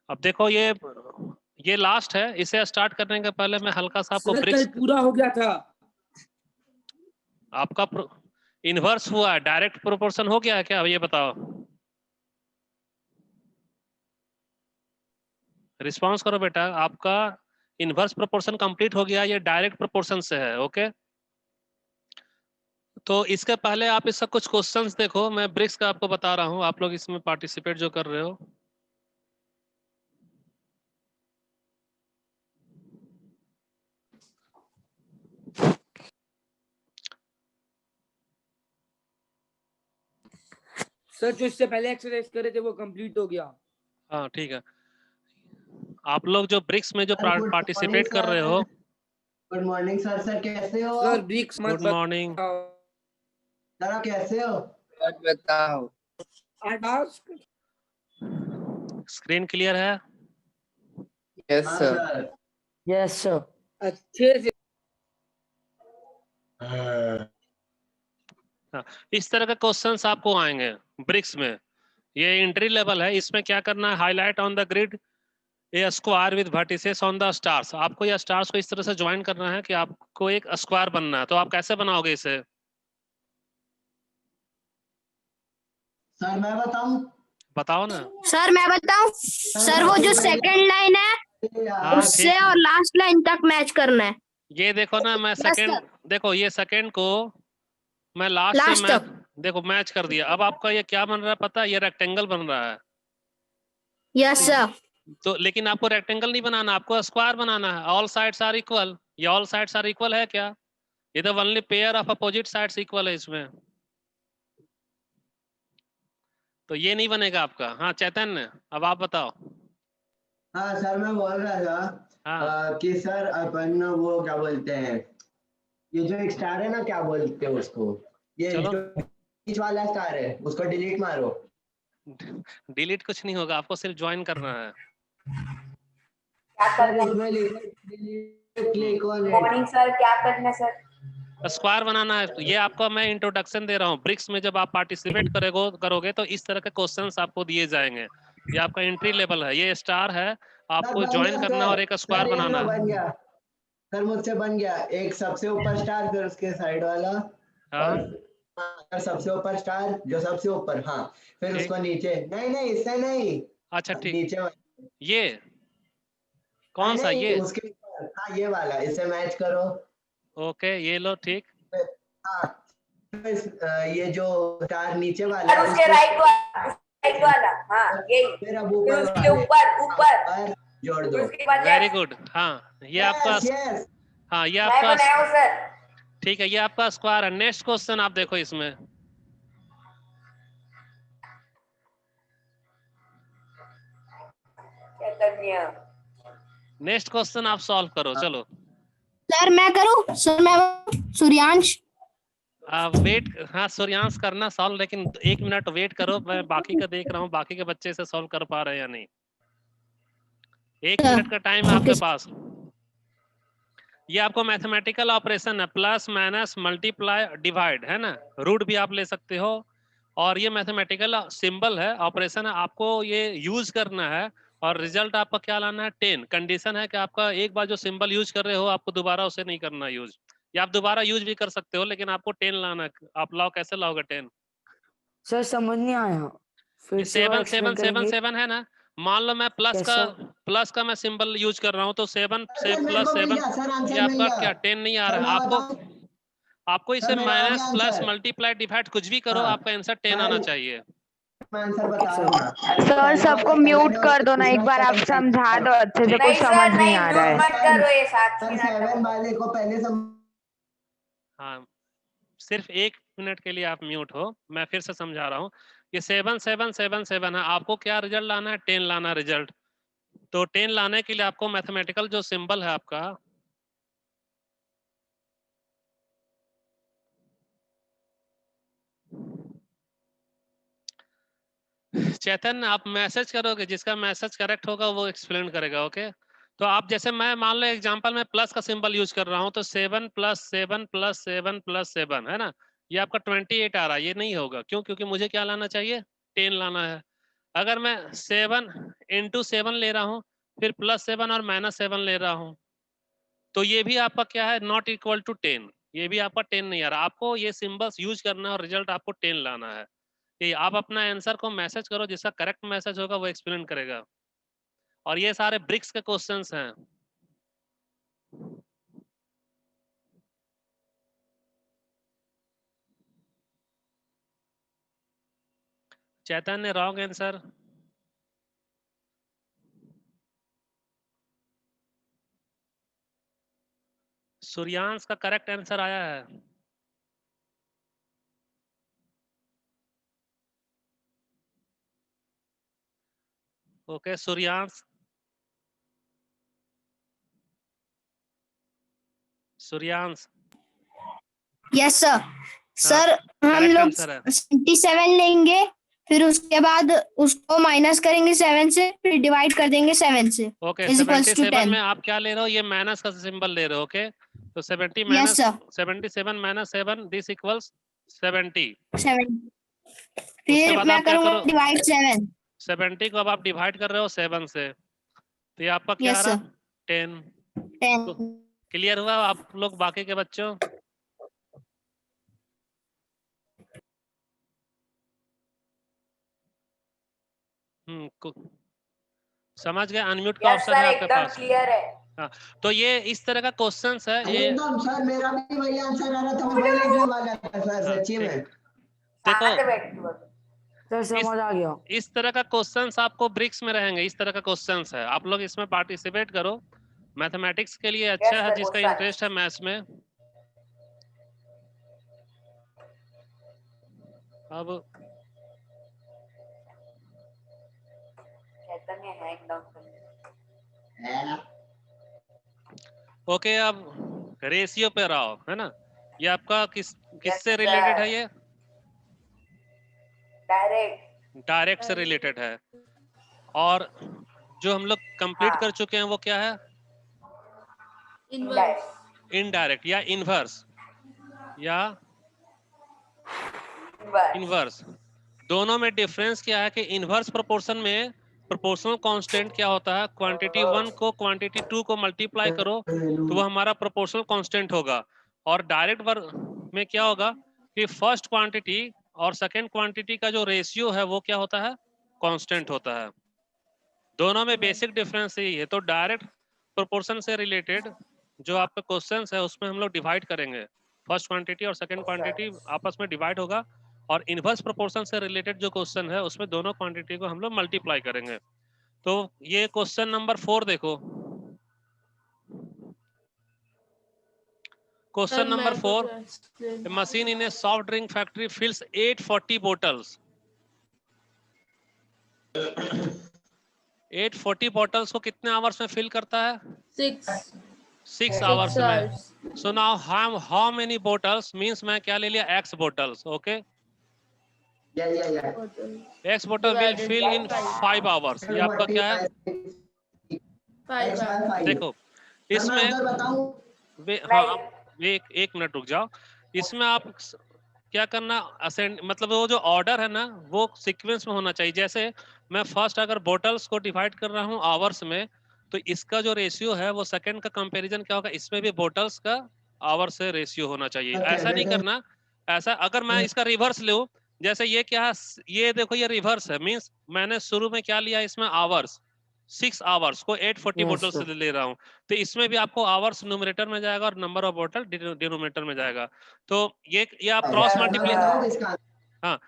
अब देखो ये लास्ट है, इसे स्टार्ट करने के पहले मैं हल्का सा आपको सर ब्रिक्स कल पूरा हो गया था। आपका इन्वर्स हुआ है, डायरेक्ट प्रोपोर्शन हो गया है क्या, ये बताओ, रिस्पॉन्स करो बेटा। आपका इन्वर्स प्रोपोर्शन कंप्लीट हो गया, ये डायरेक्ट प्रोपोर्शन से है। ओके, तो इसके पहले आप इसका कुछ क्वेश्चंस देखो, मैं ब्रिक्स का आपको बता रहा हूँ, आप लोग इसमें पार्टिसिपेट जो कर रहे हो। सर जो इससे पहले एक्सरसाइज करे थे वो कंप्लीट हो गया। हाँ ठीक है, आप लोग जो ब्रिक्स में जो पार्टिसिपेट कर रहे हो। Good morning sir. सर कैसे हो? सर ब्रिक्स मत गुड मॉर्निंग। सर आप कैसे हो? बताओ। स्क्रीन क्लियर है? यस हाँ सर। सर। Yes sir. अच्छे से। इस तरह के क्वेश्चंस आपको आएंगे ब्रिक्स में, ये एंट्री लेवल है। इसमें क्या करना है, highlight on the grid A square with vertices on the stars. आपको ये स्टार्स को इस तरह से ज्वाइन करना है कि आपको एक स्क्वायर बनना है। तो आप कैसे बनाओगे इसे? सर मैं बताऊं? बताओ ना। सर मैं बताऊं? सर वो जो सेकंड लाइन है हाँ उससे ठीक, और लास्ट लाइन तक मैच करना है। ये देखो ना, मैं सेकंड, देखो ये सेकंड को मैं लास्ट से लास्ट मैच, तक। देखो मैच कर दिया। अब आपका ये क्या बन रहा है पता है, ये रेक्टेंगल बन रहा है। Yes sir. तो लेकिन आपको रेक्टेंगल नहीं बनाना, आपको स्क्वायर बनाना है। ऑल साइड्स आर इक्वल, ये ऑल साइड्स आर इक्वल है क्या? ये तो only pair of opposite sides equal है इसमें, तो ये नहीं बनेगा आपका। हाँ चैतन्य, अब आप बताओ। हाँ सर मैं बोल रहा था हाँ कि सर अपन वो क्या बोलते हैं, ये जो एक स्टार है ना, क्या बोलते हैं उसको, ये चलो, जो बीच वाला स्टार है उसको डिलीट मारो। डिलीट कुछ नहीं होगा, आपको सिर्फ ज्वाइन करना है। क्या सर करना इसमें डिलीट क्लिक ऑन है? इट। मॉर्निंग सर, क्या करना है सर? स्क्वायर बनाना है। तो ये आपको मैं इंट्रोडक्शन दे रहा हूँ। ब्रिक्स में जब आप पार्टिसिपेट करोगे तो इस तरह के क्वेश्चंस आपको दिए जाएंगे। ये आपका एंट्री लेवल है, ये स्टार है, सर आपको बन ज्वाइन गया करना है और सर। एक स्क्वायर सर ये बनाना लो है। बन गया सर, मुझसे बन गया। एक सबसे ऊपर स्टार, फिर उसके साइड वाला, हाँ और सबसे ऊपर स्टार जो सबसे ऊपर, हाँ फिर ठीक, उसको नीचे। नहीं नहीं इससे नहीं, अच्छा ठीक, नीचे ये नहीं कौन सा, नहीं ये उसके ऊपर, हाँ ये वाला, इसे मैच करो। ओके, ये लो ठीक। हाँ ये जो स्टार नीचे वाला और है उसके राइट वाला, हाँ यही। फिर अब फिर ऊपर उसके वाले ऊपर जोड़ फिर दो। उसके बाद वेरी गुड, हाँ ये आपका, यस यस। हाँ ये मैं आपका बनाया हूँ सर। ठीक है, ये आपका स्क्वायर है। नेक्स्ट क्वेश्चन आप देखो इसमें, क्या करनी है? नेक्स्ट क्वेश्चन आप सॉल्व करो, चलो। सर मैं करूँ? सर मैं सूर्यांश। वेट, हाँ सूर्यांश करना सॉल्व, लेकिन 1 मिनट वेट करो, मैं बाकी का देख रहा हूँ, बाकी के बच्चे से सॉल्व कर पा रहे हैं या नहीं। 1 मिनट का टाइम है आपके पास। ये आपको मैथमेटिकल ऑपरेशन है, प्लस माइनस मल्टीप्लाई डिवाइड, है ना, रूट भी आप ले सकते हो। और ये मैथमेटिकल सिंबल है, ऑपरेशन है, आपको ये यूज करना है। और रिजल्ट आपका क्या लाना है, 10। कंडीशन है कि आपका एक बार जो सिंबल यूज कर रहे हो आपको दोबारा उसे नहीं करना यूज, या आप दोबारा यूज भी कर सकते हो, लेकिन आपको 10 लाना है। आप लाओ, कैसे लाओगे 10? सर समझ नहीं आया, फिर ये से और 7 एक्सप्लेन 7 7 करेंगे 7 है ना, मान लो मैं कैसा? प्लस का मैं सिंबल यूज कर रहा हूँ, तो 7 से सर मेरे प्लस को मिल 7, गया सर, ये आंसर मिल आपका गया। क्या 10 नहीं आ सर रहा है मैं आपको। बताऊं? आपको सर इसे मेरा आ माइनस गया प्लस आंसर। मल्टीप्लाई डिवाइड कुछ भी करो, हाँ आपका आंसर 10 आना मैं चाहिए। मैं आंसर बता रहा हूँ ना। सर पहले सबको वाला म्यूट सेवन है, कर दो ना, एक दूसरा बार आप सेवन है। समझा दो अच्छे से, ठीक। कुछ नहीं समझ सर नहीं नहीं, आ रहा म्यूट है। मत करो, ये सर 7 मिनट सेवन वाले को पहले हाँ, सिर्फ 1 मिनट के लिए आप म्यूट हो, मैं फिर से समझा रहा हूँ। ये 7 7 7 7 है, आपको क्या रिजल्ट लाना है, 10 लाना रिजल्ट। तो 10 लाने के लिए आपको मैथमेटिकल जो सिंबल है आपका, चैतन्य आप मैसेज करोगे, जिसका मैसेज करेक्ट होगा वो एक्सप्लेन करेगा। ओके, तो आप जैसे मैं मान लो एग्जांपल में प्लस का सिंबल यूज कर रहा हूं, तो 7 प्लस 7 प्लस 7 प्लस 7 है ना, ये आपका 28 आ रहा है। ये नहीं होगा, क्यों? क्योंकि मुझे क्या लाना चाहिए, 10 लाना है। अगर मैं 7 into 7 ले रहा हूँ, फिर +7 और -7 ले रहा हूँ, तो ये भी आपका क्या है, नॉट इक्वल टू 10। ये भी आपका 10 नहीं आ रहा। आपको ये सिंबल्स यूज करना है और रिजल्ट आपको 10 लाना है। ये आप अपना आंसर को मैसेज करो, जिसका करेक्ट मैसेज होगा वो एक्सप्लेन करेगा। और ये सारे ब्रिक्स के क्वेश्चंस हैं। चैतन्य रॉन्ग आंसर। सूर्यांश का करेक्ट आंसर आया है। Okay Suryansh, Suryansh yes sir. Sir हम करेक्ट लोग आंसर है। 77 लेंगे, फिर उसके बाद उसको माइनस करेंगे 7 से, फिर डिवाइड कर देंगे 7 से। Okay is equals to 77 10। में आप क्या ले रहे हो, ये माइनस का सिंबल ले रहे हो। ओके तो 70 yes minus sir. 77 minus 7 this equals 70। 7 उसके फिर बाद मैं आप क्या करूंगा करो, डिवाइड 7। 70 को अब आप डिवाइड कर रहे हो 7 से, तो ये आपका क्या आ यस रहा, सर। 10। 10। क्लियर हुआ आप लोग बाकी के बच्चों? समझ गए? अनम्यूट का ऑप्शन है आपके पास। क्लियर है। हाँ, तो ये इस तरह का क्वेश्चंस है ये। एकदम सर, मेरा भी वही आंसर आ रहा था, मैं वही लिखने वाला था सर, हाँ, सच्ची ठीक। में। देखो सर समझ आ गया। इस तरह का क्वेश्चंस आपको ब्रिक्स में रहेंगे, इस तरह का क्वेश्चंस है। आप लोग इसमें पार्टिसिपेट करो, मैथमेटिक्स के लिए अच्छा है, जिसका इंटरेस्ट है मैथ्स में। अब ओके, अब रेशियो पे रहो, है ना? ये आपका किससे रिलेटेड है? ये डायरेक्ट से रिलेटेड है। और जो हम लोग कंप्लीट कर चुके हैं वो क्या है? इनडायरेक्ट या इनवर्स या इनवर्स। दोनों में डिफरेंस क्या है कि इनवर्स प्रोपोर्शन में प्रोपोर्शनल कांस्टेंट क्या होता है, क्वांटिटी 1 को क्वांटिटी 2 को मल्टीप्लाई करो तो वो हमारा प्रोपोर्शनल कांस्टेंट होगा। और डायरेक्ट वर्क में क्या होगा कि फर्स्ट क्वांटिटी और सेकंड क्वांटिटी का जो रेशियो है वो क्या होता है, कांस्टेंट होता है। दोनों में बेसिक डिफरेंस यही है। तो डायरेक्ट प्रोपोर्शन से रिलेटेड जो आपका क्वेश्चंस है उसमें हम लोग डिवाइड करेंगे, फर्स्ट क्वांटिटी और सेकंड क्वांटिटी आपस में डिवाइड होगा। और इनवर्स प्रोपोर्शन से रिलेटेड जो क्वेश्चन है उसमें दोनों क्वांटिटी को हम लोग मल्टीप्लाई करेंगे। तो ये क्वेश्चन नंबर 4 देखो। Question number 4, machine in a soft drink factory fills 840 bottles. 840 bottles को कितने आवर्स में फिल करता है? 6 आवर्स में। So now how many bottles means मैं क्या ले लिया, x bottles. Okay, x bottle will fill in 5 hours. ये आपका क्या है? देखो इसमें हाँ, एक मिनट रुक जाओ। इसमें आप क्या करना, असेंड मतलब वो जो ऑर्डर है ना वो सीक्वेंस में होना चाहिए। जैसे मैं फर्स्ट अगर बोटल्स को डिवाइड कर रहा हूँ आवर्स में, तो इसका जो रेशियो है वो सेकंड का कंपैरिजन क्या होगा, इसमें भी बोटल्स का आवर से रेशियो होना चाहिए। ऐसा नहीं करना, ऐसा अगर मैं इसका रिवर्स लूं, जैसे ये क्या है, ये देखो ये रिवर्स है, मींस मैंने शुरू में क्या लिया इसमें आवर्स, 6 आवर्स को 840 बोतल से ले रहा हूँ, तो इसमें भी आपको आवर्स न्यूमरेटर में जाएगा और नंबर ऑफ बोतल डिनोमिनेटर में जाएगा। तो ये आप क्रॉस मल्टीप्लाई, हाँ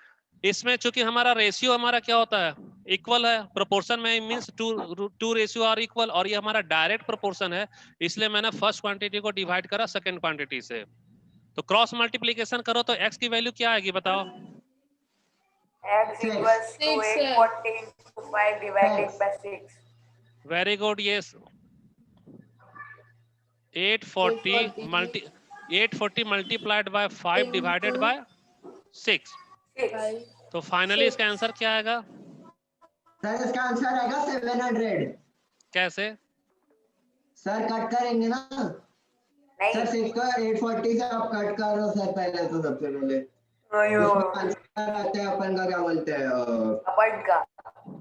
इसमें चूंकि हमारा रेशियो हमारा क्या होता है, इक्वल है, प्रोपोर्शन में means two ratio are equal, और ये हमारा डायरेक्ट प्रोपोर्शन है, इसलिए मैंने फर्स्ट क्वांटिटी को डिवाइड करा सेकंड क्वांटिटी से। तो क्रॉस मल्टीप्लिकेशन करो तो x की वैल्यू क्या आएगी बताओ? x equals to 840 into 5 divided by 6. Very good, ये 840 मल्टीप्लाइड बाय 5 डिवाइडेड बाय 6। तो फाइनली इसका आंसर क्या आएगा? सर इसका आंसर आएगा 700। कैसे सर कट करेंगे ना सर, 6 को 840 से आप कट करो सर पहले, तो सबसे पहले आंसर आता है अपन का क्या बोलते हैं, अपन का।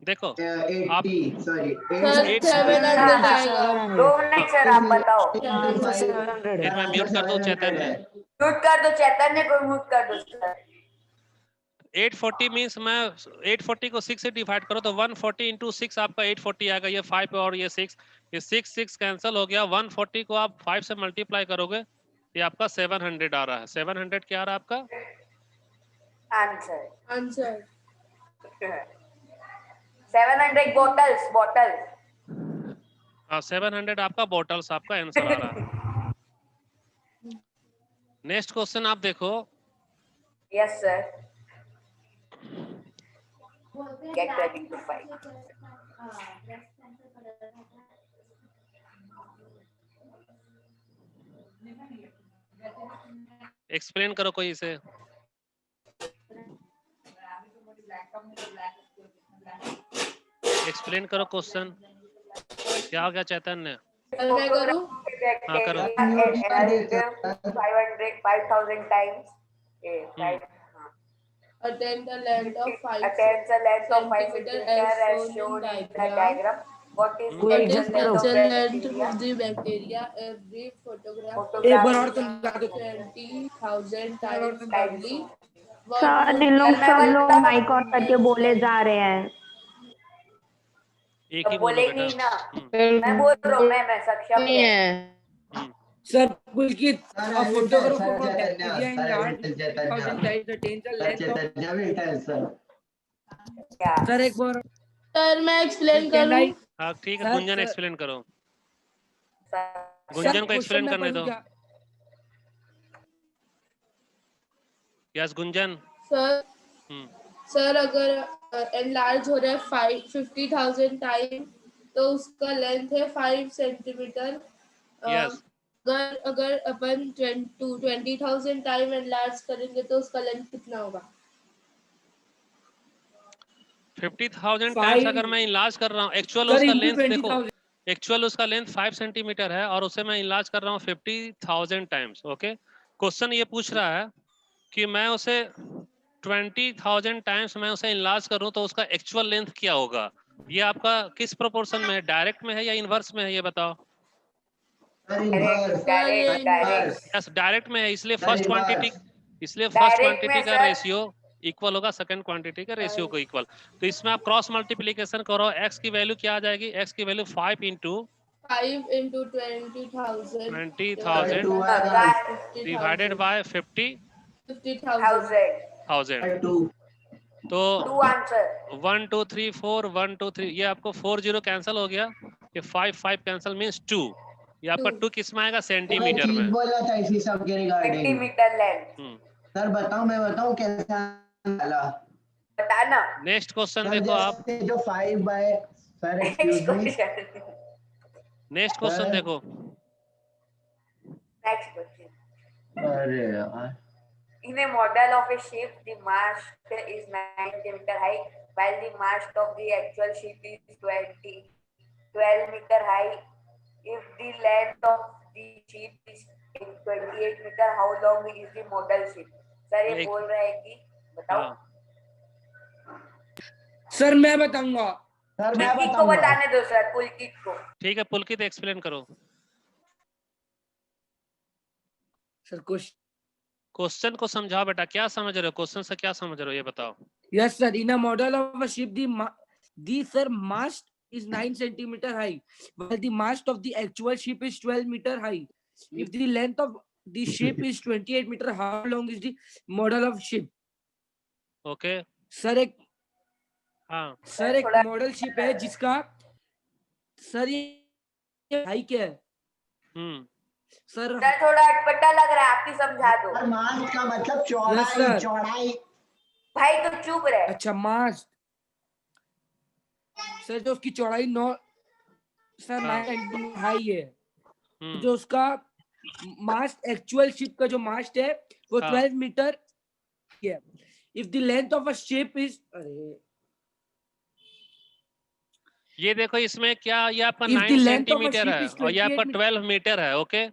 देखो 80 सॉरी सर 700 आएगा। 2 मिनट सर, आप बताओ। फिर मैं म्यूट कर दूं चैतन्य। म्यूट कर दो चैतन्य को, म्यूट कर दो सर। 840 मीन्स मैं 840 को 6 से डिवाइड करो तो 140 इंटू 6 आपका 840 आएगा। ये 5 और ये 6, ये 6 कैंसिल हो गया। 140 को आप 5 से मल्टीप्लाई करोगे, ये आपका 700 आ रहा है। 700 क्या आ रहा है आपका आंसर? 700 बॉटल्स। हाँ, 700 आपका बॉटल्स आपका आंसर आ रहा है। नेक्स्ट क्वेश्चन आप देखो। Yes sir. Get ready to fight. Explain करो कोई इसे। एक्सप्लेन करो क्वेश्चन, क्या हो गया चैतन्य? मैं करूं? हाँ करो। 5,000 times. Attain the length of 5 Attends the length of 5 centimeter centimeter as as shown in the diagram. diagram. What is What the is length of natural length bacteria? of the bacteria? Every photograph एक बार और तुम गा दो। 20,000 times only. Sir इन लोग सब लोग mic on करके बोले जा रहे हैं। एक ही तो बोलो बोलेगी बेटा। ना। मैं बोल रहा हूँ, मैं सक्षम है। Sir Pulkit Sir, a I will photograph tell, of a Sir bacteria in Chaitanya, large Sir, I will tell 10,000 Chaitanya. times attains the Sir length of Chaitanya will tell, sir. क्या? सर एक बार sir मैं explain Can करूं? I- हाँ ठीक है, sir, Gunjan sir- explain करो। Sir, Gunjan को question explain मैं करने पढ़ूं दो। क्या? यस गुंजन। सर सर अगर एनलार्ज हो रहा है 50,000 टाइम तो उसका लेंथ है 5 सेंटीमीटर। यस। अगर अपन 20,000 टाइम एनलार्ज करेंगे तो उसका लेंथ कितना होगा? 50,000 Five- टाइम्स अगर मैं इलाज कर रहा हूँ, एक्चुअल सर उसका into लेंथ देखो, 20,000 एक्चुअल उसका लेंथ 5 सेंटीमीटर है और उसे मैं इलाज कर रहा हूँ 50,000 टाइम्स। ओके, क्वेश्चन ये पूछ रहा है कि मैं उसे 20,000 टाइम्स मैं उसे इलाज करूं तो उसका एक्चुअल लेंथ क्या होगा। ये आपका किस प्रोपोर्शन में है, डायरेक्ट में है या इनवर्स में है, ये बताओ। Sir, inverse. Direct. Yes direct में है, इसलिए Sir, फर्स्ट inverse. क्वांटिटी, इसलिए फर्स्ट Direct क्वांटिटी में, का sir। रेशियो इक्वल होगा सेकंड क्वांटिटी का रेशियो को इक्वल। तो इसमें आप क्रॉस मल्टीप्लिकेशन करो, x की वैल्यू क्या आ जाएगी, x की वैल्यू 5 इंटू 20,000 डिवाइडेड बाय 50,000। 50,000। तो 2 आंसर। 1 2 3 4 1 2 3, ये आपको 4 0 कैंसिल हो गया, ये 5 5 कैंसिल मींस 2। ये आपका 2 किस में आएगा, सेंटीमीटर चीज में। बोला था इसी सब के रिगार्डिंग। Centimetre length. सर बताओ, मैं बताऊं कैसे वाला। बताना। नेक्स्ट क्वेश्चन सर देखो आप। जैसे जो 5 by sir excuse me next question देखो। Next question. अरे यार, In a model of a ship, the mast is 9 meter high, while the mast of the actual ship is 12 meter high. If the length of the ship is 28 meter, how long is the model ship? Sir ये बोल रहा है कि बताओ। Sir मैं बताऊंगा। Sir मैं पुलकित को बताने दो सर, पुलकित को। ठीक है, पुलकित एक्सप्लेन करो। सर क्वेश्चन को समझाओ बेटा, क्या समझ रहे हो, क्वेश्चन से क्या समझ रहे हो ये बताओ। Yes sir, in a model of a ship the sir mast is 9 centimeter high, while the mast of the actual ship is 12 meter high. If the length of the ship is 28 meter, how long is the model of ship? Okay sir एक model ship है जिसका sir ये high क्या है? Sir थोड़ा अटपटा लग रहा है, आप ही समझा दो। सर मास्ट का मतलब चौड़ाई। चौड़ाई भाई तो चुप रहे। अच्छा मास्ट सर जो उसकी चौड़ाई 9 सर 9 हाई है, जो उसका मास्ट एक्चुअल शिप का जो मास्ट है वो 12 मीटर है। If the length of a ship is, अरे ये देखो इसमें क्या, ये आपका 9 सेंटीमीटर है और ये आपका 12 मीटर है। ओके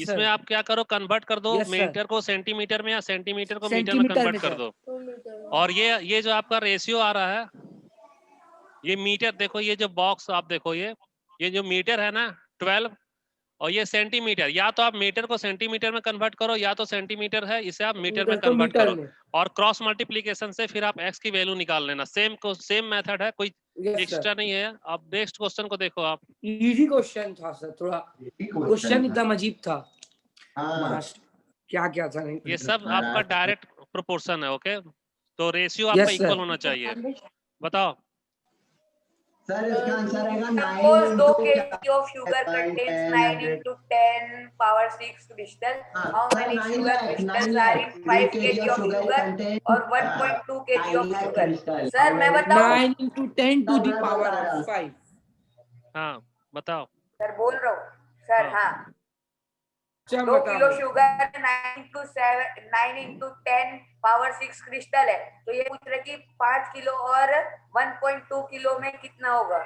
इसमें आप क्या करो, कन्वर्ट कर दो मीटर को सेंटीमीटर में या सेंटीमीटर को मीटर में कन्वर्ट कर दो। और ये जो आपका रेशियो आ रहा है, ये मीटर देखो, ये जो बॉक्स आप देखो, ये जो मीटर है ना 12 और ये सेंटीमीटर, या तो आप मीटर को सेंटीमीटर में कन्वर्ट करो या तो सेंटीमीटर है इसे आप मीटर में मीटर को कन्वर्ट मीटर करो में। और क्रॉस मल्टीप्लीकेशन से फिर आप x की वैल्यू निकाल लेना। सेम मेथड है, कोई यस एक्स्ट्रा नहीं है। अब नेक्स्ट क्वेश्चन को देखो आप। इजी क्वेश्चन था सर, थोड़ा क्वेश्चन एकदम अजीब था। हाँ मास्ट क्या क्या था नहीं ये सब आपका डायरेक्ट प्रोपोर्शन है। ओके, तो रेशियो आपका यस सर। इक्वल होना चाहिए। बताओ सर इसका आंसर आएगा 9 Suppose 2 into kg of sugar contains 9 into 10 power 6 crystal. How many sugar crystals are in 5 kg of sugar or 1.2 kg of sugar? Sir, मैं बताऊं? 9 into 10 to the power of 5। हाँ बताओ। Sir बोल रहा हूँ sir. हाँ, चल 2 किलो बताओ। शुगर 9 into 10 पावर 6 क्रिस्टल है, तो ये पूछ रहे कि 5 किलो और 1.2 किलो में कितना होगा।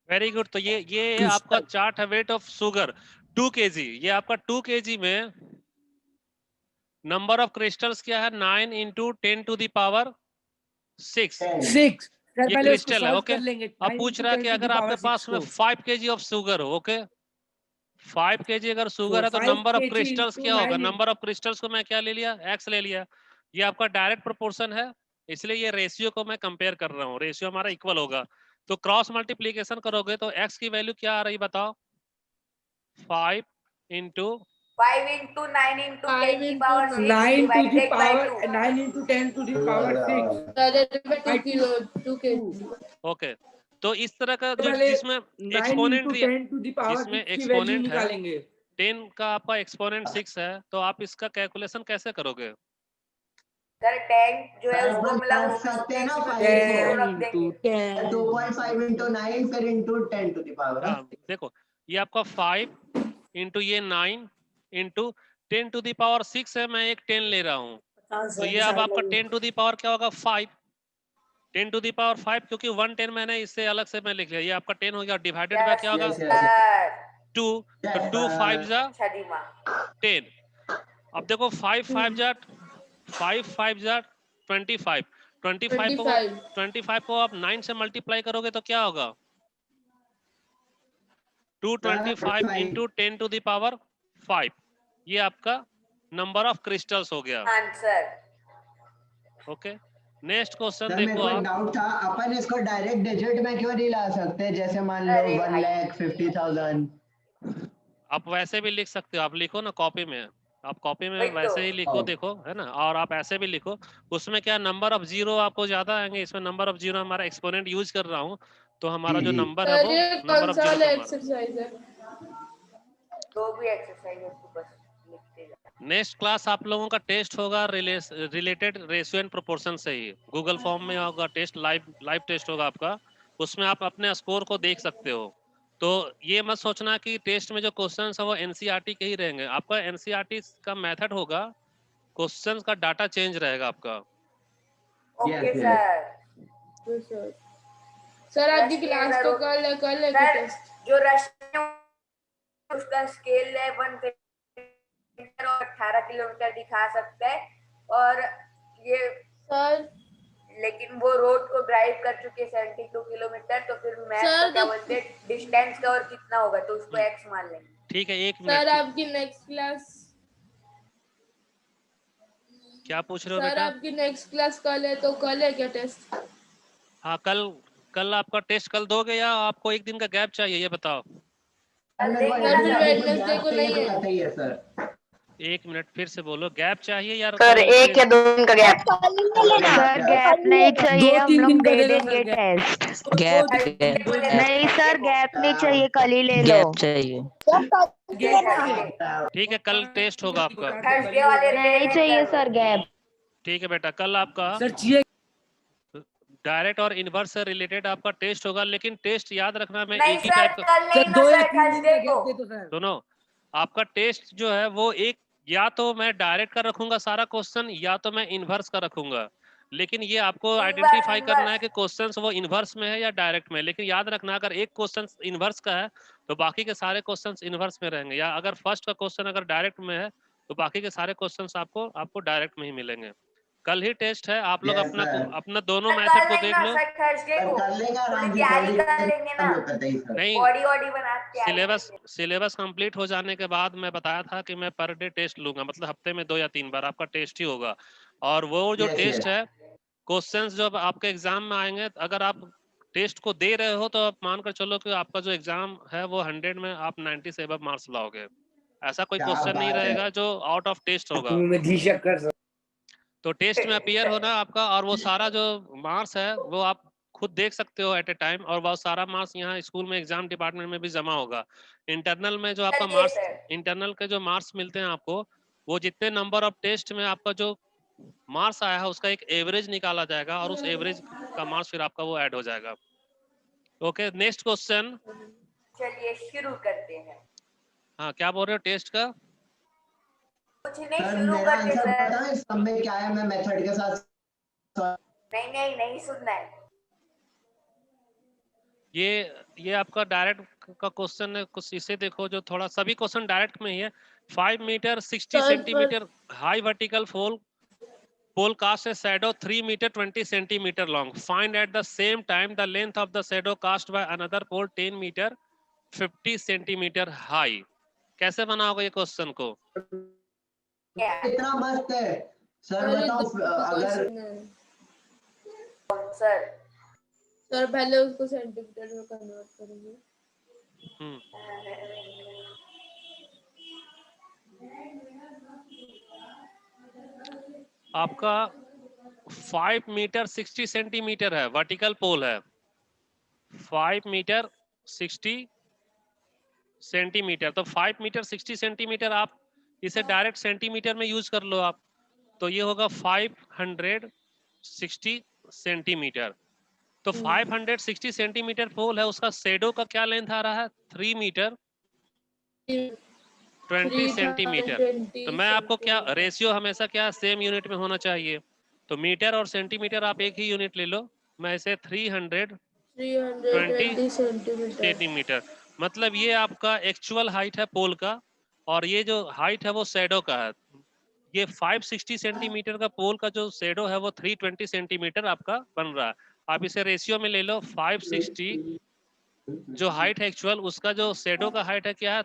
Very good. तो ये आपका चार्ट है वेट ऑफ शुगर 2 kg। ये आपका 2 kg में नंबर ऑफ क्रिस्टल्स क्या है 9 into 10 to the power 6। 6 ये क्रिस्टल है। ओके, अब पूछ रहा है कि अगर आपके पास में 5 kg ऑफ शुगर हो। ओके, 5 kg अगर शुगर है तो नंबर ऑफ क्रिस्टल्स क्या होगा? नंबर ऑफ क्रिस्टल्स को मैं क्या ले लिया? x ले लिया। ये आपका डायरेक्ट प्रोपोर्शन है, इसलिए ये रेशियो को मैं कंपेयर कर रहा हूँ। रेशियो हमारा इक्वल होगा, तो क्रॉस मल्टीप्लीकेशन करोगे तो x की वैल्यू क्या आ रही बताओ? 5 into 5 into 9 into 10 to the power 6 9 to the divided by power 2. 9 into 10 to the power 6 2 kilo 2 के। ओके, तो इस तरह का जो पहले जिसमें 9 exponent into 10 to the power इसमें 6 की वैल्यू एक्सपोनेंट है निकालेंगे। 10 का आपका एक्सपोनेंट 6 है, तो आप इसका कैलकुलेशन कैसे करोगे? सर 10 जो है सर, उसको हम मतलब काट सकते हैं ना 10 रख into देंगे। 10 2.5 into 9 फिर into 10 to the power हाँ, देखो ये आपका 5 into ये 9 into 10 to the power 6 है। मैं एक 10 ले रहा हूँ, तो ये अब आपका 10 to the power क्या होगा? 5। 10 to the power 5, क्योंकि 1 10 मैंने इससे अलग से मैं लिख लिया। ये आपका 10 हो गया, डिवाइडेड बाय क्या होगा? 2। तो 2 5 जा अच्छा दिमाग। 10। अब देखो 5 5 जा 25। 25 को आप 9 से मल्टीप्लाई करोगे तो क्या होगा? 225 into 10 to the power 5। ये आपका नंबर ऑफ क्रिस्टल्स हो गया। Answer. Okay, next question sir मेरे देखो को एक आप। डाउट था, अपन इसको डायरेक्ट डिजिट में क्यों नहीं ला सकते? जैसे मान लो अरे भाई। 1,50,000। आप वैसे भी लिख सकते हो, आप लिखो ना कॉपी में, आप कॉपी में वही तो। वैसे ही लिखो, देखो है ना, और आप ऐसे भी लिखो। उसमें क्या नंबर ऑफ जीरो आपको ज्यादा आएंगे, इसमें नंबर ऑफ जीरो हमारा एक्सपोनेंट यूज कर रहा हूँ, तो हमारा जो जी। नंबर है सर वो ये नंबर कौन ऑफ सा जीरो वाला हमारा। एक्सरसाइज है? जो भी एक्सरसाइज है उसको बस लिखते जाओ। नेक्स्ट क्लास आप लोगों का टेस्ट होगा रिलेटेड रेशियो एंड प्रोपोर्शन से ही। गूगल फॉर्म में होगा टेस्ट, लाइव टेस्ट होगा आपका, उसमें आप अपने स्कोर को देख सकते हो। तो ये मत सोचना कि टेस्ट में जो क्वेश्चंस है वो एनसीईआरटी के ही रहेंगे। आपका एनसीईआरटी का मेथड होगा, क्वेश्चंस का डाटा चेंज रहेगा आपका। Okay yes. सर। सर आपकी रश्मि क्लास सर, तो कल है सर टेस्ट। जो रश्मि उसका स्केल है 1 किलोमीटर और 18 किलोमीटर दिखा सकता है, और ये सर लेकिन वो रोड को ड्राइव कर चुके 72 किलोमीटर, तो फिर मैथ सर, को क्या तो- बोलते हैं डिस्टेंस कवर कितना होगा, तो उसको एक्स मान लेंगे। ठीक है, एक सर मिनट। आपकी नेक्स्ट क्लास क्या पूछ रहे हो सर बेटा? आपकी नेक्स्ट क्लास कल है, तो कल है क्या टेस्ट? हाँ, कल आपका टेस्ट कल दोगे या आपको एक दिन का गैप चाहिए, ये बताओ। वेडनेसडे को नहीं है। सही है सर। एक मिनट फिर से बोलो, गैप चाहिए यार? सर एक या 2 दिन का गैप। सर, सर गैप नहीं चाहिए, हम 2-3 लोग दिन का दे दे दो देंगे सर टेस्ट। गैप नहीं सर गैप नहीं चाहिए, कल ही ले लो। गैप चाहिए। ठीक है, कल टेस्ट होगा आपका। थर्सडे वाले नहीं चाहिए सर गैप। ठीक है बेटा, कल आपका सर चाहिए। डायरेक्ट और इनवर्स से रिलेटेड आपका टेस्ट होगा, लेकिन टेस्ट याद रखना मैं नहीं एक ही सर, टाइप का। कल नहीं सर ना 2 या सर, 3 दिन का थर्सडे गैप को। दे दो सर। सुनो, आपका टेस्ट जो है वो एक, या तो मैं डायरेक्ट का रखूंगा सारा क्वेश्चन, या तो मैं इनवर्स का रखूंगा। लेकिन ये आपको आइडेंटिफाई करना है कि क्वेश्चंस वो इनवर्स में है या डायरेक्ट में। लेकिन याद रखना, अगर एक क्वेश्चन इनवर्स का है तो बाकी के सारे क्वेश्चंस इनवर्स में रहेंगे, या अगर फर्स्ट का क्वेश्चन अगर डायरेक्ट में है तो बाकी के सारे क्वेश्चंस आपको डायरेक्ट में ही मिलेंगे। कल ही टेस्ट है, आप लोग Yes, अपना sir. अपना दोनों सर मेथड कर को देख लेंगे लो। सर थर्सडे सर को कर लेंगे आराम से, तैयारी थोड़ी कर लेंगे ना, नहीं, बॉडी वॉडी बना के तैयारी सिलेबस करेंगे। सिलेबस कंप्लीट हो जाने के बाद मैं बताया था कि मैं पर डे टेस्ट लूंगा, मतलब हफ्ते में 2 या 3 बार आपका टेस्ट ही होगा। और वो जो Yes, टेस्ट yes. है, क्वेश्चंस जब आपके एग्जाम में आएंगे, अगर आप टेस्ट को दे रहे हो तो आप मानकर चलो कि आपका जो एग्जाम है वो 100 में आप 90 से अबव मार्क्स लाओगे। ऐसा कोई क्या क्वेश्चन नहीं बात है। रहेगा जो आउट ऑफ टेस्ट होगा। में घिसक कर तो टेस्ट में अपीयर होना आपका, और वो सारा जो मार्क्स है वो आप खुद देख सकते हो एट ए टाइम, और वो सारा मार्क्स यहाँ स्कूल में एग्जाम डिपार्टमेंट में भी जमा होगा। इंटरनल में जो आपका चलिए मार्क्स, सर। इंटरनल के जो मार्क्स मिलते हैं आपको, वो जितने नंबर ऑफ टेस्ट में आपका जो मार्क्स आया है उसका एक एवरेज निकाला जाएगा, और उस एवरेज का मार्क्स फिर आपका वो ऐड हो जाएगा। Okay, next question. चलिए शुरू करते हैं। हाँ, क्या बोल रहे हो टेस्ट का? कुछ नहीं, सर शुरू मेरा करते आंसर सर। पता है सब में क्या है, मैं मेथड के साथ नहीं नहीं नहीं सुनना है। ये आपका डायरेक्ट का क्वेश्चन है, कुछ इसे देखो जो थोड़ा, सभी क्वेश्चन डायरेक्ट में ही है। 5 metre 60 Sir, centimetre high vertical pole cast a shadow 3 metre 20 centimetre long. Find at the same time the length of the shadow cast by another pole 10 metre 50 centimetre high. कैसे बनाओगे ये question को? क्या इतना मस्त है सर। सर बताओ अगर सर? सर पहले उसको सेंटीमीटर में कन्वर्ट करेंगे। आपका 5 मीटर 60 सेंटीमीटर है, वर्टिकल पोल है 5 मीटर 60 सेंटीमीटर। तो 5 मीटर 60 सेंटीमीटर आप इसे डायरेक्ट सेंटीमीटर में यूज कर लो आप, तो ये होगा 560 सेंटीमीटर। तो 560 सेंटीमीटर पोल है, उसका शेडो का क्या लेंथ आ रहा है? 3 मीटर 20 सेंटीमीटर। तो मैं आपको क्या रेशियो हमेशा क्या सेम यूनिट में होना चाहिए, तो मीटर और सेंटीमीटर आप एक ही यूनिट ले लो। मैं इसे 320 सेंटीमीटर, मतलब ये आपका एक्चुअल हाइट है पोल का, और ये जो हाइट है वो शैडो का है। ये 560 सेंटीमीटर का पोल का जो शैडो है वो 320 सेंटीमीटर आपका बन रहा है। आप इसे रेशियो में ले लो, 560 जो हाइट है एक्चुअल, उसका जो शैडो का हाइट है क्या है?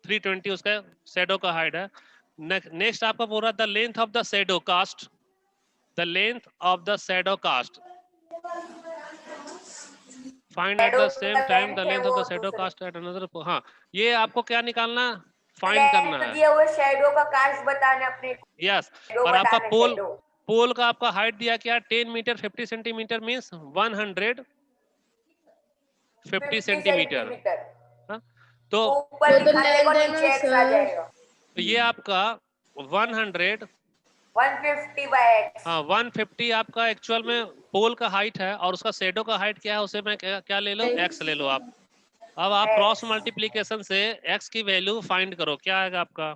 320 उसका शैडो का हाइट है। नेक्स्ट आपका बोल रहा है the length of the shadow cast, the length of the shadow cast find at the same time the length of the shadow cast at another. हाँ, ये आपको क्या निकालना, फाइंड करना है। दिया हुआ शैडो का कास्ट बताना अपने को। यस, shadow और आपका बताना, पोल shadow। पोल का आपका हाइट दिया क्या? 10 मीटर 50 सेंटीमीटर मीन्स 150 सेंटीमीटर। तो ऊपर दिखाने को नीचे x आ जाएगा। ये आपका 150 बाय x। हाँ 150 आपका एक्चुअल में पोल का हाइट है, और उसका शैडो का हाइट क्या है उसे मैं क्या ले लो? x ले लो आप। अब आप क्रॉस मल्टीप्लीकेशन से x की वैल्यू फाइंड करो, क्या आएगा आपका?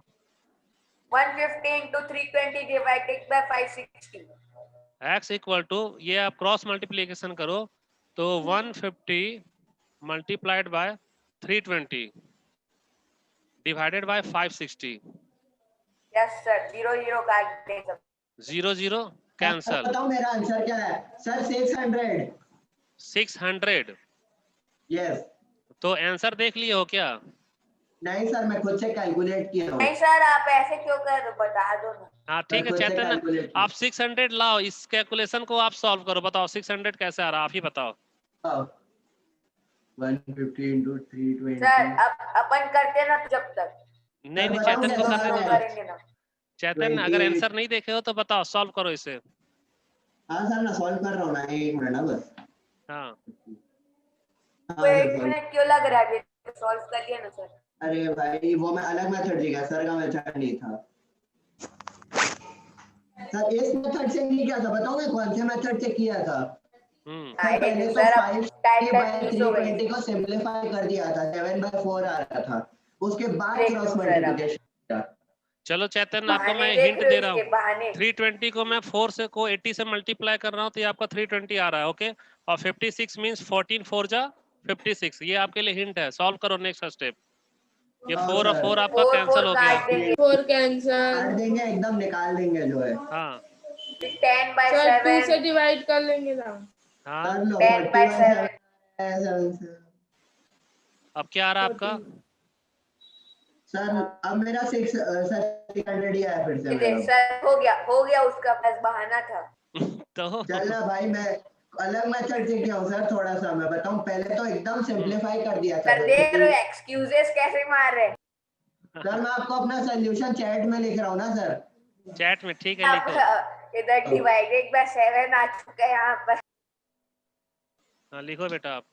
150 into 320 divided by 560। x equal to, ये आप क्रॉस मल्टीप्लीकेशन करो तो 150 multiplied by 320 divided by 560। Yes sir, 0 0 काट दें सब। 0 0 कैंसल। बताओ मेरा आंसर क्या है सर? 600। 600। यस। तो आंसर देख लिए हो क्या? नहीं सर, मैं खुद से कैलकुलेट किया हूँ। नहीं सर, आप ऐसे क्यों कर रहे हो? बता दो ना। हाँ ठीक है चैतन्य, आप 600 लाओ, इस कैलकुलेशन को आप सॉल्व करो। बताओ 600 कैसे आ रहा है, आप ही बताओ। 150 into 320। सर अब अपन करते ना जब तक। नहीं नहीं, बताओ चैतन्य को कैसे करने आ दो रहा है? करेंगे ना। चैतन्य, अगर आंसर नहीं देखे हो तो बताओ, सॉल्व करो इसे। हाँ सर, मैं सॉल्व कर रहा हूँ ना, 1 मिनट ना बस। हाँ तो 1 मिनट क्यों लग रहा है? सॉल्व कर लिया ना सर। अरे भाई वो मैं अलग मेथड सीखा, सर का मेथड नहीं था। सर इस मेथड से नहीं किया था, बताओ मैं कौन से मेथड से किया था। सर पहले तो 5/320 को सिंपलीफाई कर दिया था, 7/4 आ रहा था, उसके बाद क्रॉस मल्टीप्लिकेशन किया। चलो चैतन्य, आपको मैं हिंट दे रहा हूँ। 320 को मैं 4 से को 80 से मल्टीप्लाई कर रहा हूँ तो ये आपका 320 आ रहा है। ओके, और 56 मींस 14 4 जा 56। ये आपके लिए हिंट है, सॉल्व करो नेक्स्ट स्टेप। ये 4 और 4 आपका कैंसिल हो गया। 4 कैंसिल काट देंगे, एकदम निकाल देंगे जो है। हाँ 10 by सर 2 से 7 डिवाइड कर लेंगे ना। हाँ कर लो 10 by 7 7 से। अब क्या आ रहा है आपका? सर अब मेरा 600 ही आया फिर से मेरा। सर हो गया उसका बस बहाना था। तो चल रहा भाई, मैं अलग मेथड से किया हूँ सर। थोड़ा सा मैं बताऊं, पहले तो एकदम सिंपलीफाई कर दिया था। सर देख रहे हो एक्सक्यूजेस कैसे मार रहे हैं। सर मैं आपको अपना सोल्यूशन चैट में लिख रहा हूँ ना सर। चैट में ठीक है, लिखो। इधर डिवाइडेड बाय 7 आ चुका है यहाँ पर। हाँ लिखो बेटा आप।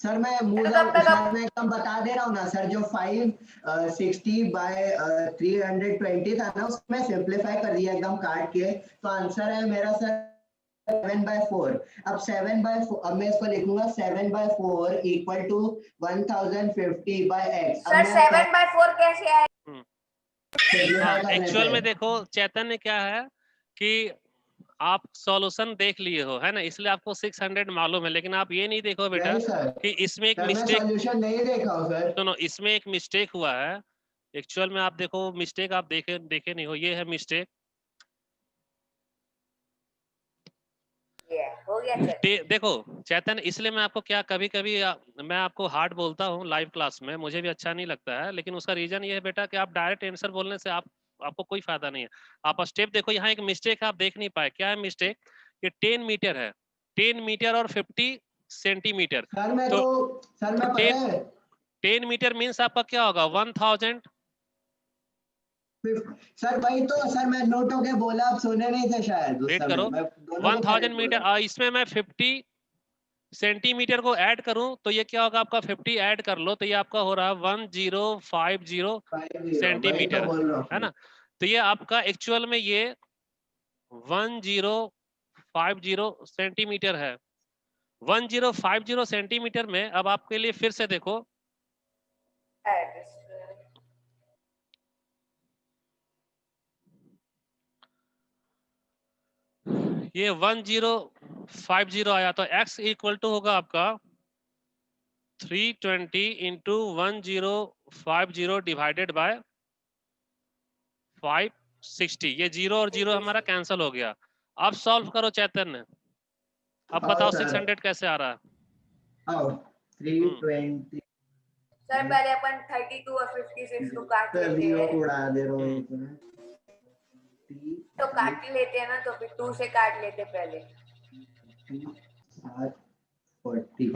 सर मैं एकदम बता दे रहा हूँ ना सर। जो 560 बाय 320 था ना, उसमें सिंपलीफाई कर दिया एकदम काट के। तो आंसर है मेरा सर 7/4। अब 7/4, अब मैं इसको लिखूंगा 7/4 equal to 1050 by x। Sir 7/4 कैसे आए? हाँ एक्चुअल में देखो चैतन्य क्या है कि आप सॉल्यूशन देख लिए हो, है ना, इसलिए आपको 600 मालूम है। लेकिन आप ये नहीं देखो बेटा कि इसमें एक मिस्टेक, सॉल्यूशन नहीं देखा हूं सर। सुनो, इसमें एक मिस्टेक हुआ है। एक्चुअल में आप देखो मिस्टेक, आप देखे नहीं हो, ये है मिस्टेक। हो गया सर। देखो चैतन्य, इसलिए मैं आपको क्या कभी कभी मैं आपको हार्ड बोलता हूँ लाइव क्लास में, मुझे भी अच्छा नहीं लगता है। लेकिन उसका रीजन ये है बेटा कि आप डायरेक्ट आंसर बोलने से आपको कोई फायदा नहीं है। आप स्टेप देखो, यहाँ एक मिस्टेक है, आप देख नहीं पाए। क्या है मिस्टेक? ये 10 मीटर है, 10 मीटर और 50 सेंटीमीटर। सर मैं तो सर मैं पता है 10 मीटर मीन्स आपका क्या होगा? 1000। सर वही तो सर, मैं नोट हो के बोला, आप सुने नहीं थे शायद उस वेट समय। करो, मैं दोनों को 1000 मीटर, इसमें मैं 50 सेंटीमीटर को ऐड करूं तो ये क्या होगा आपका? 50 ऐड कर लो तो ये आपका हो रहा है 1050 सेंटीमीटर, है ना। तो ये आपका एक्चुअल में ये 1050 सेंटीमीटर है। 1050 सेंटीमीटर में अब आपके लिए फिर से देखो, ये 1050 आया तो x इक्वल टू होगा आपका 320 इंटू 1050 डिवाइडेड बाय 560। ये 0 और 0 हमारा कैंसिल हो गया। अब सॉल्व करो चैतन्य, अब बताओ 600 कैसे आ रहा है? 320 सर पहले अपन 32 और 56 को काट लेते हैं। उड़ा दे रहा हूँ तो काट ही लेते हैं ना, तो फिर 2 से काट लेते पहले। 40।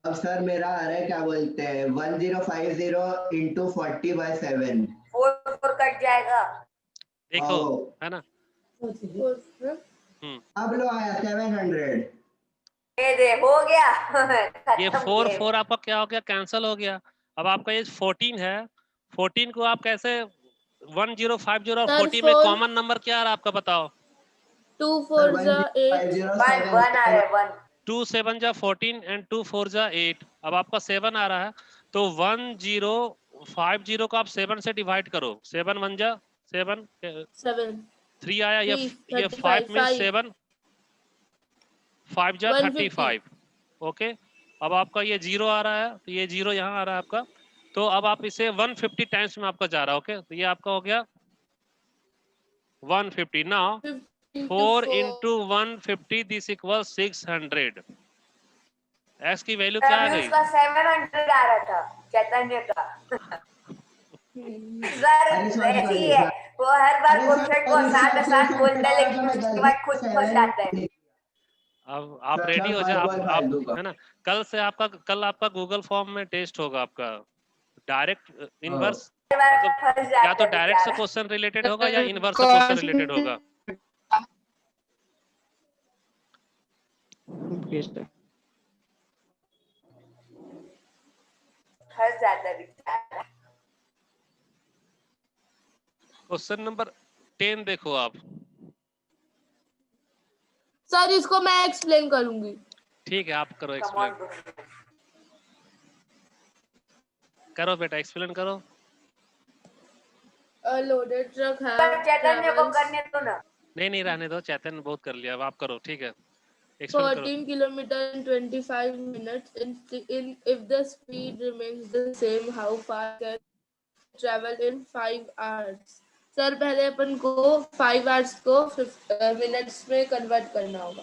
अब सर मेरा आ रहा है, क्या बोलते हैं, 1050 इंटू 40/7। 4 कट जाएगा, देखो, है ना। अब लो आया 700। दे हो गया। ये 4 आपका क्या हो गया? कैंसिल हो गया। अब आपका ये 14 है, 14 को आप कैसे 1050 और 14 में कॉमन नंबर क्या आ रहा है आपका? बताओ। 2 4 जा 8 1 आ रहा है 1। 2 7 जा 14 एंड 2 4 जा 8। अब आपका 7 आ रहा है तो 1050 को आप 7 से डिवाइड करो। 7 1 जा 7, 3 आया, ये 5 मीन्स 7, 5 जा 35। ओके, अब आपका ये 0 आ रहा है तो ये 0 यहाँ आ रहा है आपका। तो अब आप इसे 150 टाइम्स में आपका जा रहा है। ओके, तो ये आपका हो गया 150। Now 4 into 150 this equal 600। X की वैल्यू क्या आ गई? उसका 700 आ रहा था चैतन्य का। सर ऐसी ही है वो, हर बार क्वेश्चन को साथ बोलता है लेकिन उसके बाद खुद फंस जाता है। अब आप रेडी हो जाओ, आप है ना। कल आपका गूगल फॉर्म में टेस्ट होगा आपका डायरेक्ट इनवर्स, या तो डायरेक्ट से क्वेश्चन रिलेटेड होगा या इनवर्स से क्वेश्चन रिलेटेड होगा। फंस जाता है बेचारा। क्वेश्चन नंबर 10 देखो आप। सर इसको मैं एक्सप्लेन करूंगी। ठीक है, आप करो एक्सप्लेन। करो बेटा, एक्सप्लेन करो। लोडेड ट्रक है, चैतन्य को करने दो ना। नहीं रहने दो, चैतन्य बहुत कर लिया, अब आप करो। ठीक है, 14 kilometers in 25 minutes. If the speed remains the same, how far can travel in 5 hours? Sir पहले अपन को 5 आवर्स को मिनट्स में कन्वर्ट करना होगा।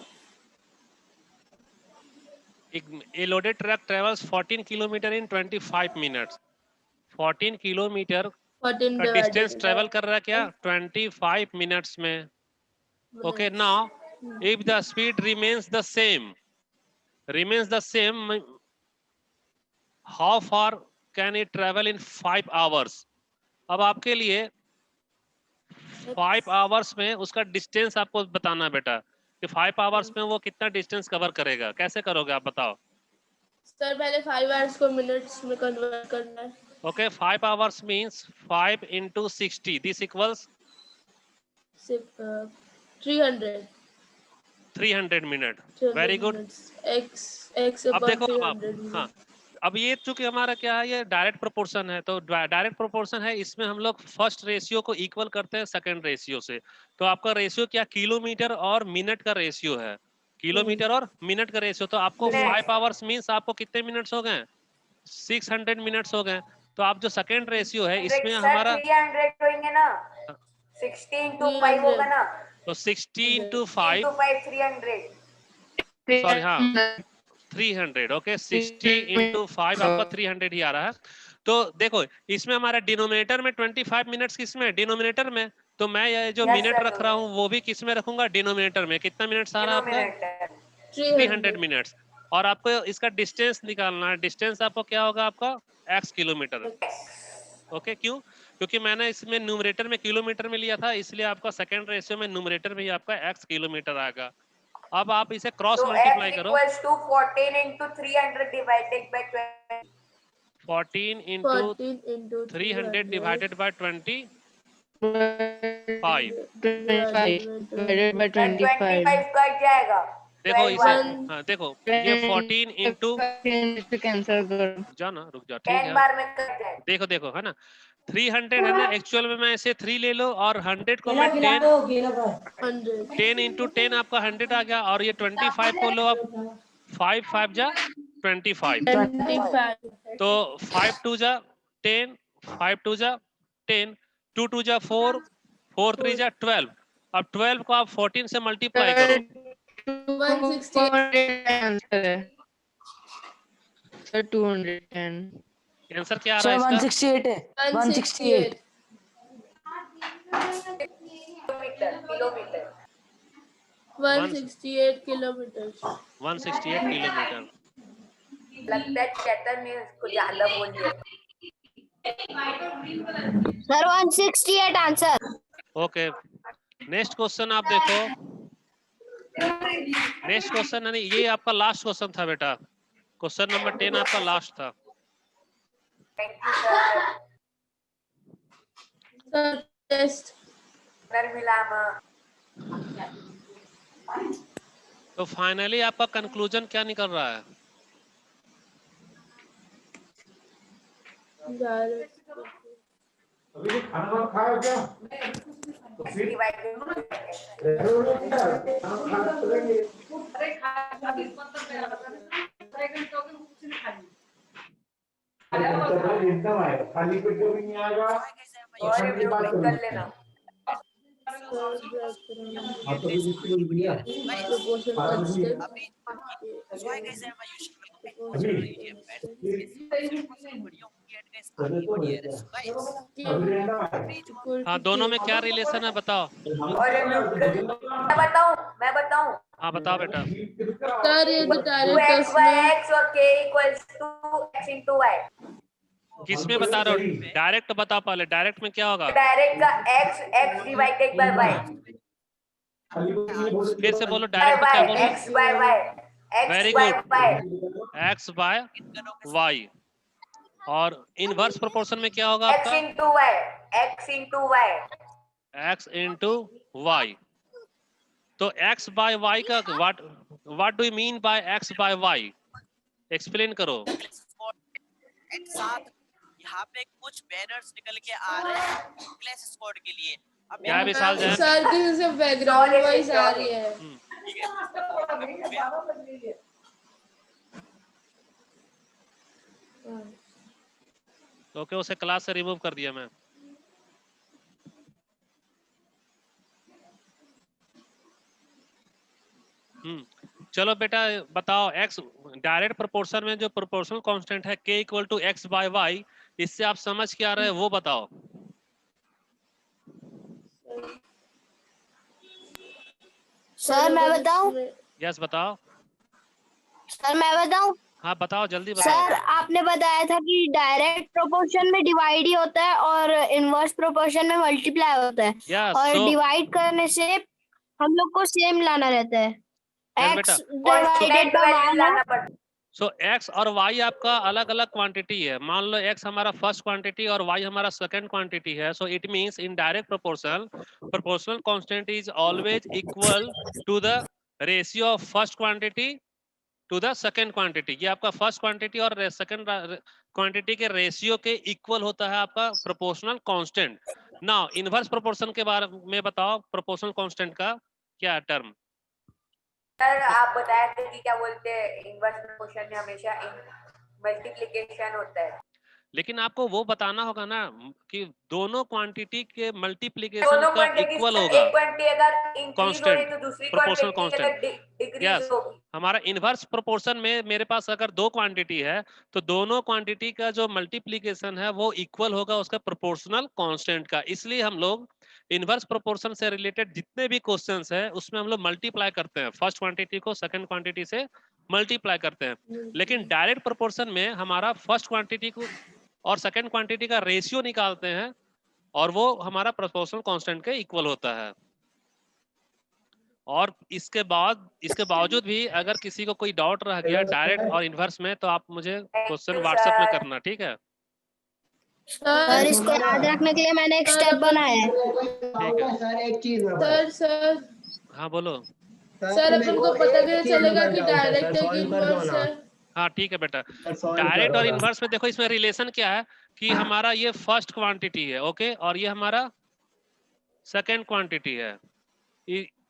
A loaded truck travels 14 kilometre in 25 minutes. 14 kilometre 14 का डिस्टेंस divided ट्रेवल कर रहा है क्या 25 मिनट्स में। Okay, now if the speed remains the same, how far can it travel in 5 hours? अब आपके लिए 5 आवर्स में उसका डिस्टेंस आपको बताना है बेटा कि 5 आवर्स में वो कितना डिस्टेंस कवर करेगा। कैसे करोगे आप बताओ। सर पहले 5 आवर्स को मिनट्स में कन्वर्ट करना है। Okay, 5 hours means 5 into 60. This equals 300 minute. Very good. x अब upon देखो अब आप 300 हाँ अब ये चूंकि हमारा क्या है ये डायरेक्ट प्रोपोर्शन है तो डायरेक्ट प्रोपोर्शन है इसमें हम लोग फर्स्ट रेशियो को इक्वल करते हैं सेकंड रेशियो से। तो आपका रेशियो क्या किलोमीटर और मिनट का रेशियो है। किलोमीटर और मिनट का रेशियो तो आपको 5 आवर्स मीन्स आपको कितने मिनट्स हो गए 600 मिनट्स हो गए। तो आप जो सेकंड रेशियो है इसमें हमारा 300 होंगे ना 60 into 5 होगा ना तो 60 into 5 5 300 सॉरी हाँ 300 ओके 60 into 5 आपका 300 ही आ रहा है। तो देखो इसमें हमारा डिनोमिनेटर में 25 मिनट्स किसमें डिनोमिनेटर में तो मैं ये जो मिनट रख रहा हूँ वो भी किस में रखूंगा डिनोमिनेटर में। कितना मिनट्स आ रहा है आपका 300 मिनट्स और आपको इसका डिस्टेंस निकालना है। डिस्टेंस आपको क्या होगा आपका x किलोमीटर। ओके क्यों क्योंकि मैंने इसमें न्यूमरेटर में किलोमीटर में लिया था इसलिए आपका सेकंड रेशियो में न्यूमरेटर में ही आपका x किलोमीटर आएगा। अब आप इसे क्रॉस मल्टीप्लाई करो 14 into 300 divided by 20 14 into 300 divided by 25 divided by 25 cut जाएगा देखो इसे हाँ देखो ये 14 into कैंसिल करो जाना रुक जा ठीक 10 है बार में कट जाएगा देखो देखो है ना 300 है ना एक्चुअल में मैं इसे 3 ले लो और 100 को मैं 10 into 10 आपका 100 आ गया और ये 25 को लो आप 5 5 जा 25 तो 5 2 जा 10 5 2 जा 10 2 2 जा 4 4 3 जा 12 अब 12 को आप 14 से मल्टीप्लाई करो 168 आंसर है सर 210 आंसर क्या आ रहा है इसका 168 है 168 किलोमीटर 168 किलोमीटर 168 किलोमीटर। लगता है चेतन ने उसको ज्यादा बोल दिया sir 168 answer. Okay next question आप देखो नेक्स्ट क्वेश्चन यानी ये आपका लास्ट क्वेश्चन था बेटा क्वेश्चन नंबर 10 आपका लास्ट था। Thank you sir sir test मिलामा तो फाइनली आपका कंक्लूजन क्या निकल रहा है अभी खाना खाया क्या खाली पेट भी नहीं आएगा कर लेना हाँ दोनों में क्या रिलेशन है बताओ। मैं बताऊं हाँ बताओ बेटा। सर ये जो डायरेक्ट 2x by x और k equals to x into y किस में बता रहे हो डायरेक्ट बताओ पहले डायरेक्ट में क्या होगा डायरेक्ट का x डिवाइडेड बाय y फिर से बोलो डायरेक्ट में क्या बोलो x by y very good x by y और इनवर्स प्रोपोर्शन में क्या होगा आपका x into y तो x बाय y का what do you mean by x by y explain करो। एक साथ यहाँ पे कुछ बैनर्स निकल के आ रहे हैं क्लास स्क्वाड के लिए। अब क्या विशाल जैन सर किसी से बैकग्राउंड वॉइस आ रही है। ओके उसे क्लास से रिमूव कर दिया मैं। चलो बेटा बताओ x डायरेक्ट प्रोपोर्शन में जो प्रोपोर्शनल कांस्टेंट है k equal to x by y, इससे आप समझ क्या रहे हैं वो बताओ। सर मैं बताऊं? यस बताओ। सर मैं बताऊं? हाँ बताओ जल्दी बताओ। सर आपने बताया था कि डायरेक्ट प्रोपोर्शन में डिवाइड ही होता है और इनवर्स प्रोपोर्शन में मल्टीप्लाई होता है, यस और सो डिवाइड करने से हम लोग को सेम लाना रहता है, यस x बेटा डिवाइडेड बाय वैल्यू y लाना पड़ता है। सो x और y आपका अलग अलग क्वांटिटी है। मान लो x हमारा फर्स्ट क्वांटिटी और y हमारा सेकंड क्वांटिटी है। So it means in direct proportion proportional constant is always equal to the ratio of first quantity to the second quantity. ये आपका फर्स्ट क्वांटिटी और सेकंड क्वांटिटी के ratio के equal होता है आपका proportional constant. Now inverse proportion के बारे में बताओ, प्रोपोर्शनल कांस्टेंट का क्या टर्म। सर आप बताए थे कि क्या बोलते हैं इनवर्स प्रोपोर्शन में हमेशा मल्टीप्लिकेशन होता है, लेकिन आपको वो बताना होगा ना कि दोनों क्वांटिटी के मल्टीप्लिकेशन दोनों का क्वांटिटी इक्वल से होगा एक क्वांटिटी अगर इंक्रीज हो रही कांस्टेंट, तो दूसरी प्रोपोर्शनल क्वांटिटी अगर कांस्टेंट। डिक्रीज यस होगी। हमारा इनवर्स प्रोपोर्शन में मेरे पास अगर दो क्वांटिटी है तो दोनों क्वांटिटी का जो मल्टीप्लिकेशन है वो इक्वल होगा उसका प्रोपोर्शनल कांस्टेंट का। इसलिए हम लोग इनवर्स प्रोपोर्शन से रिलेटेड जितने भी क्वेश्चंस है उसमें हम लोग मल्टीप्लाई करते हैं, फर्स्ट क्वांटिटी को सेकंड क्वांटिटी से मल्टीप्लाई करते हैं। लेकिन डायरेक्ट प्रोपोर्शन में हमारा फर्स्ट क्वांटिटी को और सेकंड क्वांटिटी का रेशियो निकालते हैं और वो हमारा प्रोपोर्शनल कांस्टेंट के इक्वल होता है। और इसके बावजूद भी अगर किसी को कोई डाउट रह गया डायरेक्ट और इनवर्स में तो आप मुझे क्वेश्चन व्हाट्सएप में करना, ठीक है। सर इसको याद रखने के लिए मैंने एक स्टेप बनाया है। ठीक है सर एक चीज सर हाँ बोलो। सर अपन को पता कैसे चलेगा कि डायरेक्ट है कि इनवर्स है? हाँ ठीक है बेटा, डायरेक्ट और इनवर्स में देखो इसमें रिलेशन क्या है कि हमारा ये फर्स्ट क्वांटिटी है, ओके, और ये हमारा सेकंड क्वांटिटी है।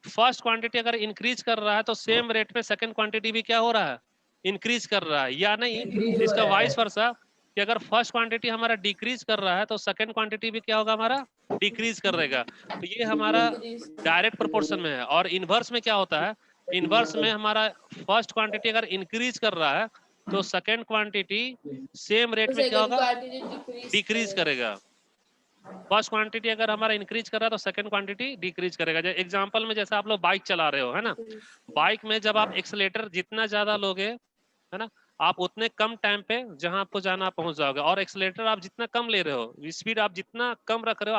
फर्स्ट क्वांटिटी अगर इंक्रीज कर रहा है तो सेम रेट में सेकंड क्वांटिटी भी क्या हो रहा है, इंक्रीज कर रहा है, या नहीं इसका वाइस वर्सा कि अगर फर्स्ट क्वांटिटी हमारा डिक्रीज कर रहा है तो सेकंड क्वांटिटी भी क्या होगा हमारा डिक्रीज करेगा। तो ये हमारा डायरेक्ट प्रोपोर्शन में है। और इनवर्स में क्या होता है, इनवर्स में हमारा फर्स्ट क्वांटिटी अगर इंक्रीज कर रहा है तो सेकंड क्वांटिटी सेम रेट में क्या होगा, डिक्रीज करेगा। फर्स्ट क्वांटिटी अगर हमारा इंक्रीज कर रहा है तो सेकंड क्वांटिटी डिक्रीज करेगा। जैसे एग्जांपल में जैसे आप लोग बाइक चला रहे हो है ना, बाइक में जब आप एक्सीलेटर जितना ज्यादा लोगे है ना, आप उतने कम टाइम पे जहां आपको जाना पहुंच जाओगे, और एक्सीलेटर आप जितना कम ले रहे हो, स्पीड आप जितना कम रख रहे हो